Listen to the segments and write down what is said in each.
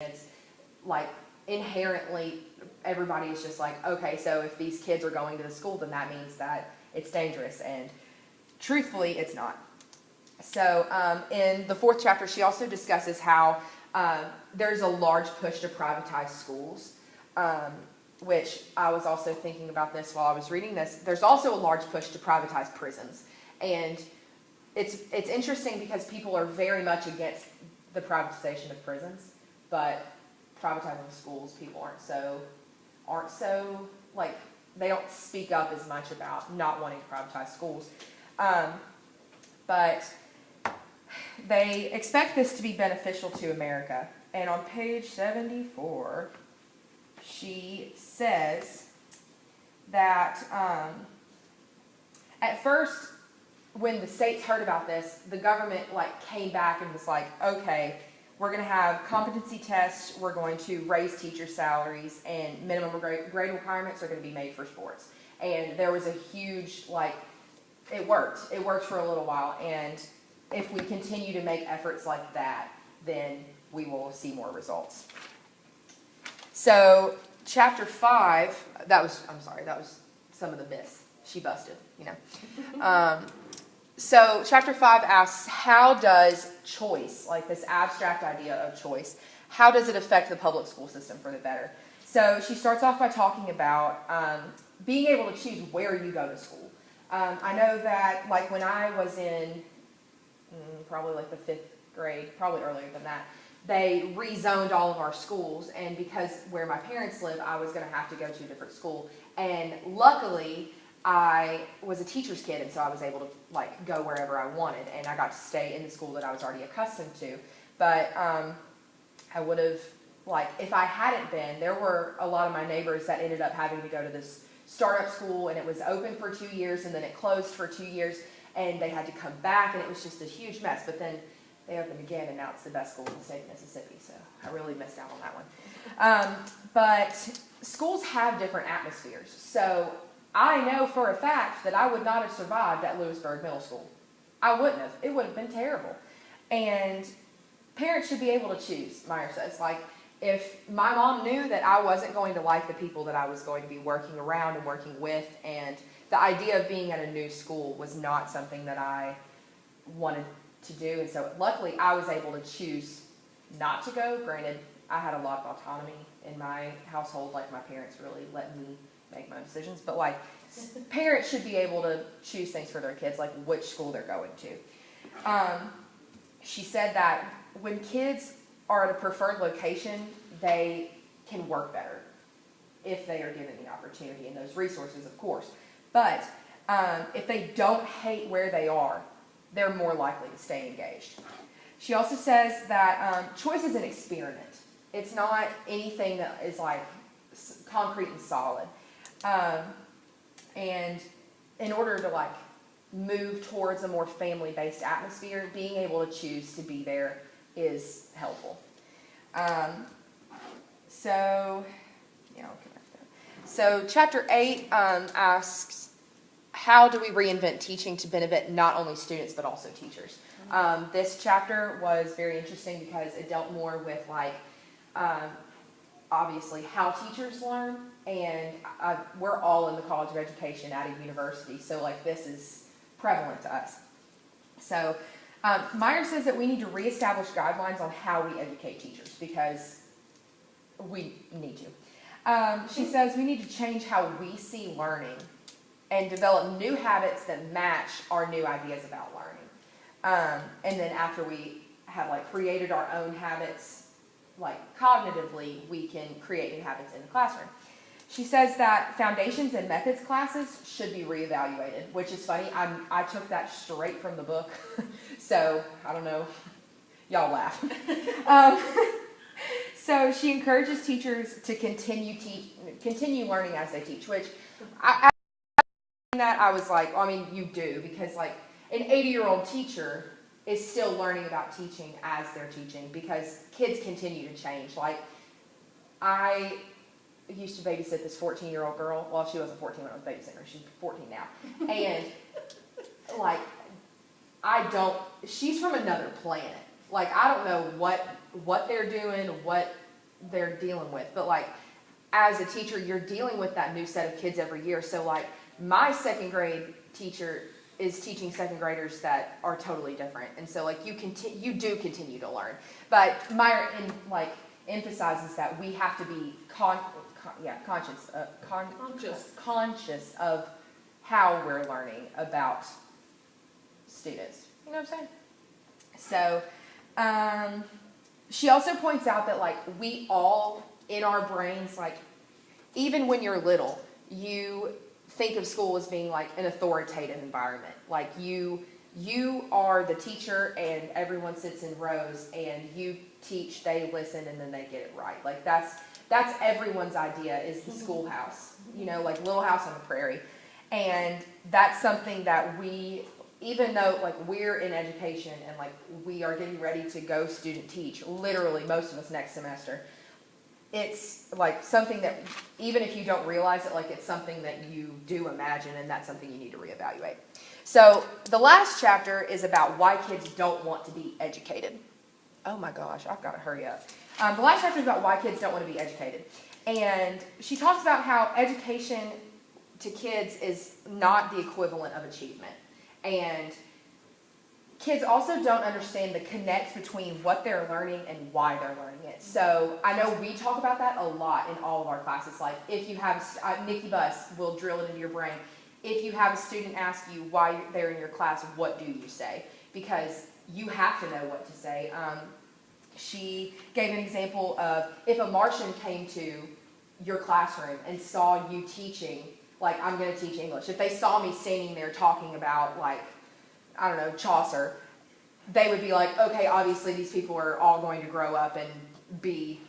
It's like inherently everybody is just like, okay, so if these kids are going to the school, then that means that it's dangerous, and truthfully, it's not. So in the 4th chapter, she also discusses how there's a large push to privatize schools, which I was also thinking about this while I was reading this. There's also a large push to privatize prisons, and it's interesting because people are very much against the privatization of prisons, but privatizing schools, people aren't so like, they don't speak up as much about not wanting to privatize schools. But they expect this to be beneficial to America. And on page 74, she says that at first, when the states heard about this, the government came back and was like, okay, we're going to have competency tests, we're going to raise teacher salaries, and minimum grade requirements are going to be made for sports. And there was a huge, it worked. It worked for a little while, and if we continue to make efforts like that, then we will see more results. So, chapter 5, that was some of the myths she busted, So, chapter 5 asks, how does choice, this abstract idea of choice, how does it affect the public school system for the better? So, she starts off by talking about being able to choose where you go to school. I know that, when I was in probably the 5th grade, probably earlier than that, they rezoned all of our schools, and because where my parents live, I was going to have to go to a different school. And luckily, I was a teacher's kid, and so I was able to go wherever I wanted, and I got to stay in the school that I was already accustomed to. But I would have, if I hadn't been, there were a lot of my neighbors that ended up having to go to this startup school, and it was open for 2 years, and then it closed for 2 years, and they had to come back, and it was just a huge mess. But then they opened again, and now it's the best school in the state of Mississippi, so I really missed out on that one. But schools have different atmospheres, so I know for a fact that I would not have survived at Lewisburg Middle School. I wouldn't have. It would have been terrible. And parents should be able to choose, Meyer says. If my mom knew that I wasn't going to like the people that I was going to be working around and working with, and the idea of being at a new school was not something that I wanted to do, and so luckily I was able to choose not to go. Granted, I had a lot of autonomy in my household. My parents really let me make my own decisions, but parents should be able to choose things for their kids, which school they're going to. She said that when kids are at a preferred location, they can work better if they are given the opportunity and those resources, of course. But if they don't hate where they are, they're more likely to stay engaged. She also says that choice is an experiment. It's not anything that is concrete and solid. And in order to move towards a more family-based atmosphere, being able to choose to be there is helpful. So chapter 8 asks, how do we reinvent teaching to benefit not only students but also teachers? This chapter was very interesting because it dealt more with obviously how teachers learn, and we're all in the College of Education at a university, so this is prevalent to us. So Meyer says that we need to reestablish guidelines on how we educate teachers because we need to. She says we need to change how we see learning and develop new habits that match our new ideas about learning. And then after we have created our own habits, cognitively, we can create new habits in the classroom. She says that foundations and methods classes should be reevaluated, which is funny. I took that straight from the book, so I don't know. Y'all laugh. So she encourages teachers to continue learning as they teach, which I was you do, because an 80-year-old teacher is still learning about teaching as they're teaching, because kids continue to change. I used to babysit this 14-year-old girl. Well, she wasn't 14 when I was babysitting her. She's 14 now. And, she's from another planet. I don't know what they're doing, what they're dealing with. But like, as a teacher, you're dealing with that new set of kids every year. So like, my second grade teacher is teaching second graders that are totally different, and so like you do continue to learn. But Meyer emphasizes that we have to be conscious of how we're learning about students. You know what I'm saying? So she also points out that like we all in our brains, like even when you're little, you think of school as being like an authoritative environment. Like you are the teacher and everyone sits in rows and you teach, they listen, and then they get it right. Like that's everyone's idea, is the schoolhouse, you know, like Little House on the Prairie. And that's something that we, even though like we're in education and like we are getting ready to go student teach, literally most of us next semester, it's like something that even if you don't realize it, like it's something that you do imagine, and that's something you need to reevaluate. So the last chapter is about why kids don't want to be educated. Oh my gosh, I've got to hurry up. The last chapter is about why kids don't want to be educated. And she talks about how education to kids is not the equivalent of achievement. And kids also don't understand the connect between what they're learning and why they're learning it. So I know we talk about that a lot in all of our classes. Like if you have, Nikki Buss will drill it into your brain. If you have a student ask you why they're in your class, what do you say? Because you have to know what to say. She gave an example of if a Martian came to your classroom and saw you teaching, like I'm going to teach English. If they saw me standing there talking about like, I don't know, Chaucer, they would be like, okay, obviously these people are all going to grow up and be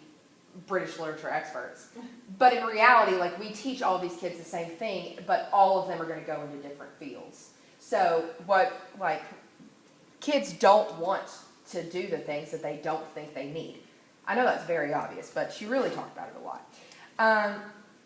British literature experts. But in reality, like we teach all of these kids the same thing, but all of them are going to go into different fields. So what, like, kids don't want to do the things that they don't think they need. I know that's very obvious, but she really talked about it a lot.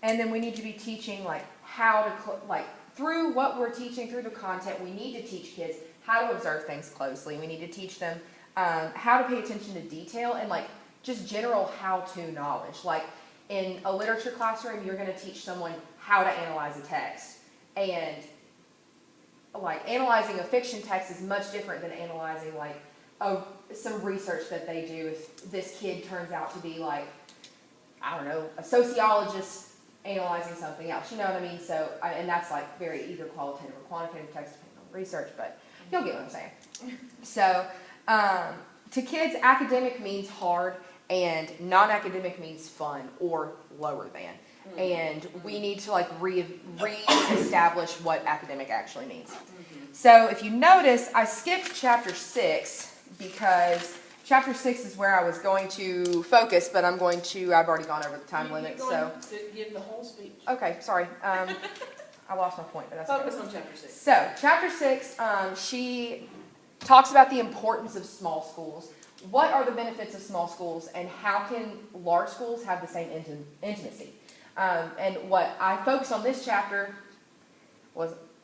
And then we need to be teaching like how to, through what we're teaching, through the content, we need to teach kids how to observe things closely. We need to teach them how to pay attention to detail and like just general how-to knowledge. Like in a literature classroom, you're going to teach someone how to analyze a text. And like analyzing a fiction text is much different than analyzing like some research that they do. If this kid turns out to be like, I don't know, a sociologist analyzing something else, you know what I mean? So, and that's like very either qualitative or quantitative text depending on research, but you'll get what I'm saying. So, to kids, academic means hard and non-academic means fun or lower than. And we need to like re-establish what academic actually means. So if you notice, I skipped chapter 6 because chapter 6 is where I was going to focus, but I've already gone over the time limit. So to give the whole speech. Okay, sorry. I lost my point, but that's Focus okay. on chapter 6. So chapter 6, she talks about the importance of small schools. What are the benefits of small schools, and how can large schools have the same intimacy? And what I focused on this chapter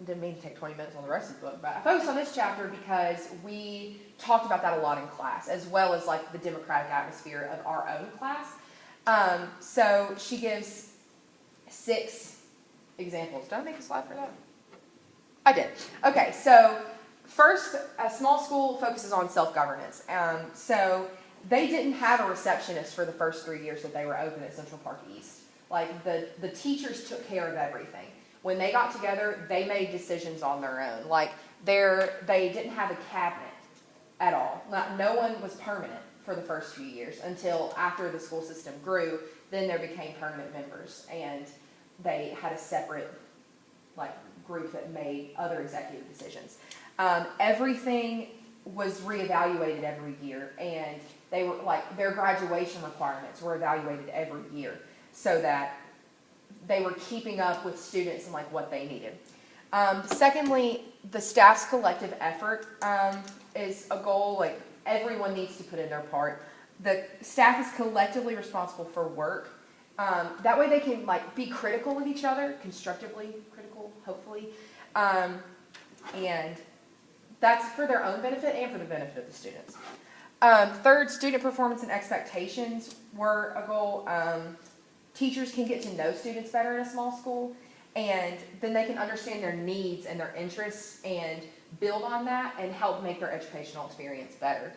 didn't mean to take 20 minutes on the rest of the book, but I focused on this chapter because we talked about that a lot in class, as well as like the democratic atmosphere of our own class. So she gives 6 examples. Did I make a slide for that? I did. Okay, so first, a small school focuses on self-governance. So they didn't have a receptionist for the first 3 years that they were open at Central Park East. Like the teachers took care of everything. When they got together, they made decisions on their own. Like they didn't have a cabinet at all. No one was permanent for the first few years until after the school system grew. Then there became permanent members, and they had a separate like group that made other executive decisions. Everything was reevaluated every year, and they were like their graduation requirements were evaluated every year so that they were keeping up with students and like what they needed. Secondly, the staff's collective effort is a goal. Like everyone needs to put in their part. The staff is collectively responsible for work. That way they can like be critical of each other, constructively critical, hopefully. And that's for their own benefit and for the benefit of the students. Third, student performance and expectations were a goal. Teachers can get to know students better in a small school, and then they can understand their needs and their interests and build on that and help make their educational experience better.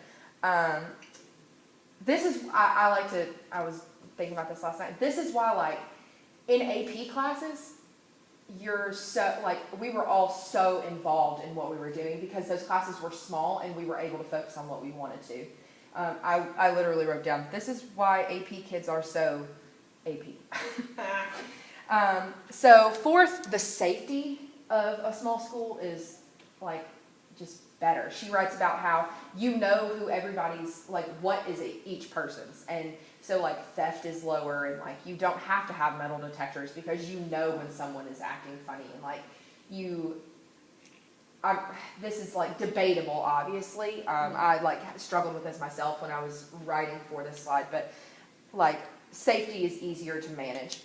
This is, I was thinking about this last night. This is why, like, in AP classes, we were all so involved in what we were doing because those classes were small and we were able to focus on what we wanted to. I literally wrote down, this is why AP kids are so AP. So fourth, the safety of a small school is like just better. She writes about how you know who everybody's, like what is each person's, and so like theft is lower, and like you don't have to have metal detectors because you know when someone is acting funny, and like this is like debatable, obviously. I like struggled with this myself when I was writing for this slide, but like safety is easier to manage.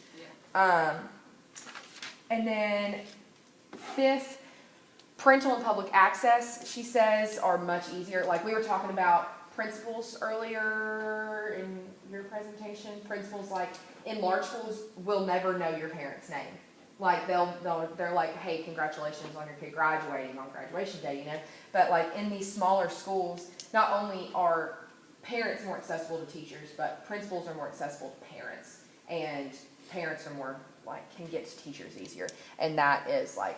Yeah. And then fifth, parental and public access, she says, are much easier. Like we were talking about principals earlier in your presentation. Principals, like in large schools, will never know your parent's name. Like they're like, hey, congratulations on your kid graduating on graduation day, you know. But like in these smaller schools, not only are parents more accessible to teachers, but principals are more accessible to parents, and parents are more like can get to teachers easier, and that is like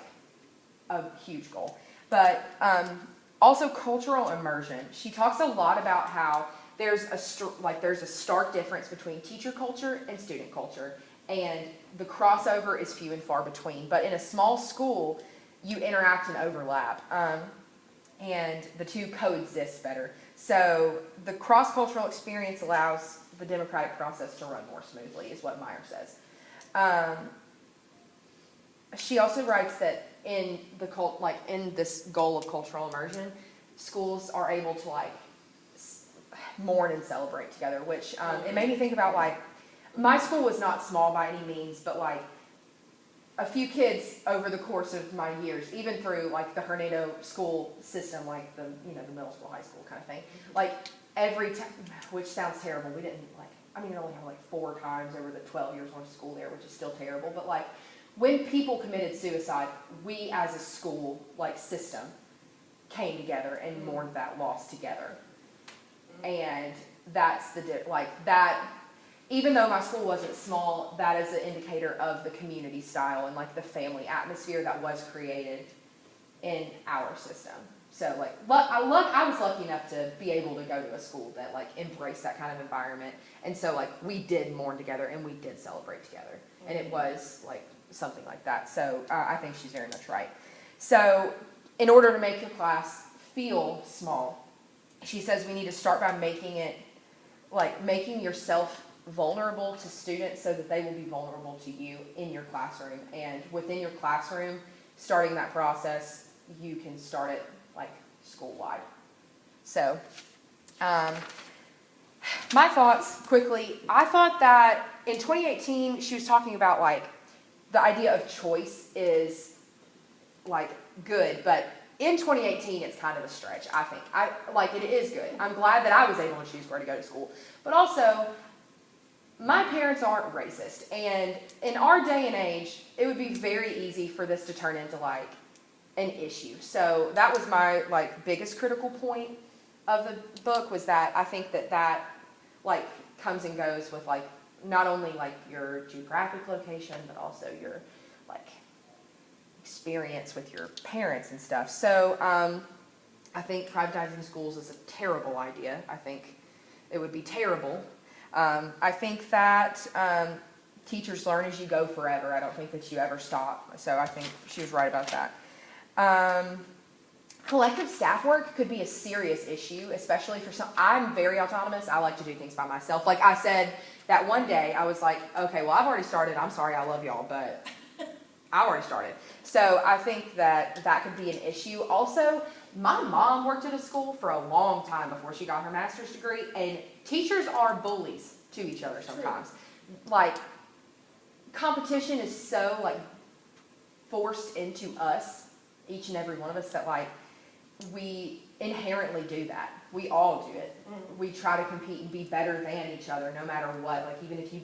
a huge goal. But also cultural immersion. She talks a lot about how there's a stark difference between teacher culture and student culture, and the crossover is few and far between. But in a small school, you interact and overlap, and the two coexist better. So the cross-cultural experience allows the democratic process to run more smoothly, is what Meyer says. She also writes that in this goal of cultural immersion, schools are able to like mourn and celebrate together, which it made me think about, like, my school was not small by any means, but like a few kids over the course of my years, even through like the Hernando school system, like the middle school, high school kind of thing, like every time, which sounds terrible. We didn't I only have like 4 times over the 12 years of school there, which is still terrible. But like when people committed suicide, we as a school like system came together and mourned that loss together. And that's that. Even though my school wasn't small, that is an indicator of the community style and like the family atmosphere that was created in our system. So like, I was lucky enough to be able to go to a school that like embraced that kind of environment, and so like we did mourn together and we did celebrate together, and it was like something like that. So I think she's very much right. So in order to make your class feel small, she says we need to start by making yourself vulnerable to students so that they will be vulnerable to you in your classroom. And within your classroom, starting that process, you can start it like school-wide. So my thoughts quickly, I thought that in 2018 she was talking about like the idea of choice is like good, but in 2018 it's kind of a stretch. I think it is good. I'm glad that I was able to choose where to go to school, but also my parents aren't racist, and in our day and age, it would be very easy for this to turn into like an issue. So that was my like biggest critical point of the book, was that I think that like comes and goes with like not only like your geographic location, but also your like experience with your parents and stuff. So I think privatizing schools is a terrible idea. I think it would be terrible. I think that teachers learn as you go forever. I don't think that you ever stop. So I think she was right about that. Collective staff work could be a serious issue, especially for some. I'm very autonomous. I like to do things by myself. Like I said, that one day I was like, okay, well, I've already started. I'm sorry, I love y'all, but I already started. So I think that could be an issue. Also, my mom worked at a school for a long time before she got her master's degree, and teachers are bullies to each other sometimes. True. Like, competition is so, like, forced into us, each and every one of us, that, like, we inherently do that. We all do it. We try to compete and be better than each other, no matter what. Like, even if you